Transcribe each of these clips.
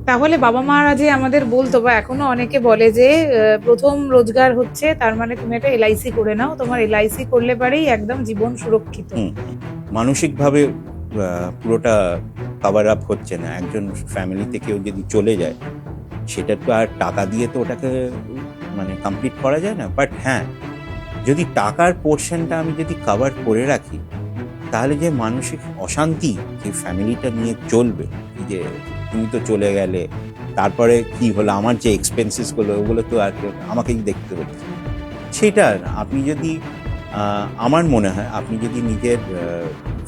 তাহলে বাবা মারা যে আমাদের বলতো বা এখনো অনেকে বলে যে প্রথম রোজগার হচ্ছে, তার মানে তুমি একটা এলআইসি করে নাও, তোমার এলআইসি করলে পারেই একদম জীবন সুরক্ষিত। মানসিকভাবে পুরোটা কভার আপ হচ্ছে না। একজন ফ্যামিলিতে কেউ যদি চলে যায়, সেটা তো আর টাকা দিয়ে তো ওটাকে মানে কমপ্লিট করা যায় না। বাট হ্যাঁ, যদি টাকার পোর্শনটা আমি যদি কভার করে রাখি, তাহলে যে মানসিক অশান্তি যে ফ্যামিলিটা নিয়ে চলবে, যে তুমি তো চলে গেলে, তারপরে কি হলো, আমার যে এক্সপেন্সেস গুলো ওগুলো তো আর আমাকেই দেখতে হচ্ছে, সেটা না। আপনি যদি আমার মনে হয় আপনি যদি নিজের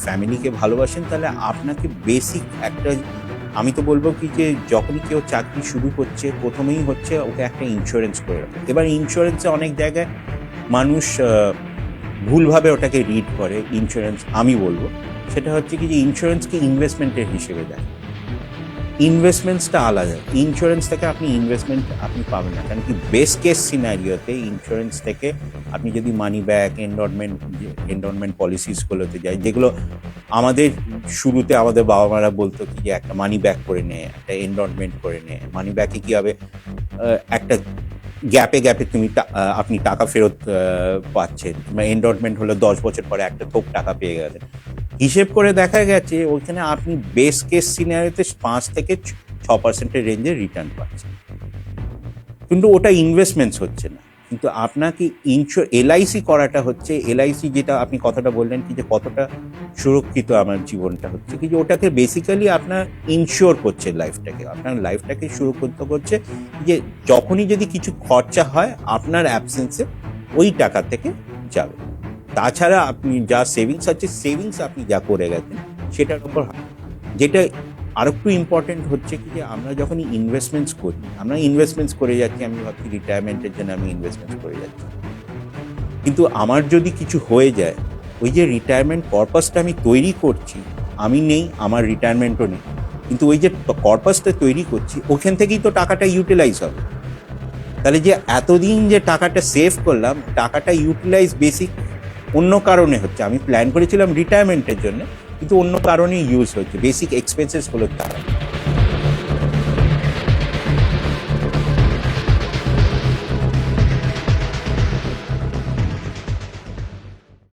ফ্যামিলিকে ভালোবাসেন, তাহলে আপনাকে বেসিক একটা, আমি তো বলবো কি যে যখনই কেউ চাকরি শুরু করছে, প্রথমেই হচ্ছে ওকে একটা ইন্স্যুরেন্স করে রাখে। এবার ইন্স্যুরেন্সে অনেক জায়গায় মানুষ ভুলভাবে ওটাকে রিড করে। ইন্স্যুরেন্স আমি বলবো সেটা হচ্ছে কি যে ইন্স্যুরেন্সকে ইনভেস্টমেন্টের হিসেবে দেয়। ইনভেস্টমেন্টসটা আলাদা। ইন্স্যুরেন্স থেকে আপনি ইনভেস্টমেন্ট আপনি পাবেন না, কারণ কি বেস্ট কেস সিনারিওতে ইন্স্যুরেন্স থেকে আপনি যদি মানি ব্যাক এন্ডোনমেন্ট পলিসিসগুলোতে যাই, যেগুলো আমাদের শুরুতে আমাদের বাবা মারা বলতো কি যে একটা মানি ব্যাক করে নে, একটা এন্ডোনমেন্ট করে নে। মানি ব্যাকে কি হবে, একটা গ্যাপে গ্যাপে আপনি টাকা ফেরত পাচ্ছেন। এন্ডোনমেন্ট হলো 10 বছর পরে একটা থোক টাকা পেয়ে গেলেন। হিসেব করে দেখা গেছে ওইখানে আপনি বেস্ট কেস সিনারিওতে 5 থেকে 6% রেঞ্জে রিটার্ন পাচ্ছেন, কিন্তু ওটা ইনভেস্টমেন্টস হচ্ছে না। কিন্তু আপনাকে এলআইসি করাটা হচ্ছে, এলআইসি যেটা আপনি কথাটা বললেন কি যে কতটা সুরক্ষিত আমার জীবনটা হচ্ছে, কি যে ওটাকে বেসিক্যালি আপনার ইনশিওর করছে লাইফটাকে, আপনার লাইফটাকে সুরক্ষিত করছে, যে যখনই যদি কিছু খরচা হয় আপনার অ্যাবসেন্সে ওই টাকা থেকে যাবে। তাছাড়া আপনি যা সেভিংস আছে, সেভিংস আপনি যা করে গেছেন সেটার উপর। যেটা আর একটু ইম্পর্টেন্ট হচ্ছে কি যে আমরা যখন ইনভেস্টমেন্টস করে যাচ্ছি, আমি ভাবছি রিটায়ারমেন্টের জন্য আমি ইনভেস্টমেন্টস করে যাচ্ছি, কিন্তু আমার যদি কিছু হয়ে যায়, ওই যে রিটায়ারমেন্ট পারপাসটা আমি তৈরি করছি, আমি নেই, আমার রিটায়ারমেন্টও নেই, কিন্তু ওই যে পারপাসটা তৈরি করছি ওখান থেকেই তো টাকাটা ইউটিলাইজ হবে। তাহলে যে এতদিন যে টাকাটা সেভ করলাম, টাকাটা ইউটিলাইজ বেসিক অন্য কারণে হচ্ছে। আমি প্ল্যান করেছিলাম রিটায়ারমেন্টের জন্য, কিন্তু অন্য কারণে ইউজ হচ্ছে, বেসিক এক্সপেন্সেস গুলো টাকা।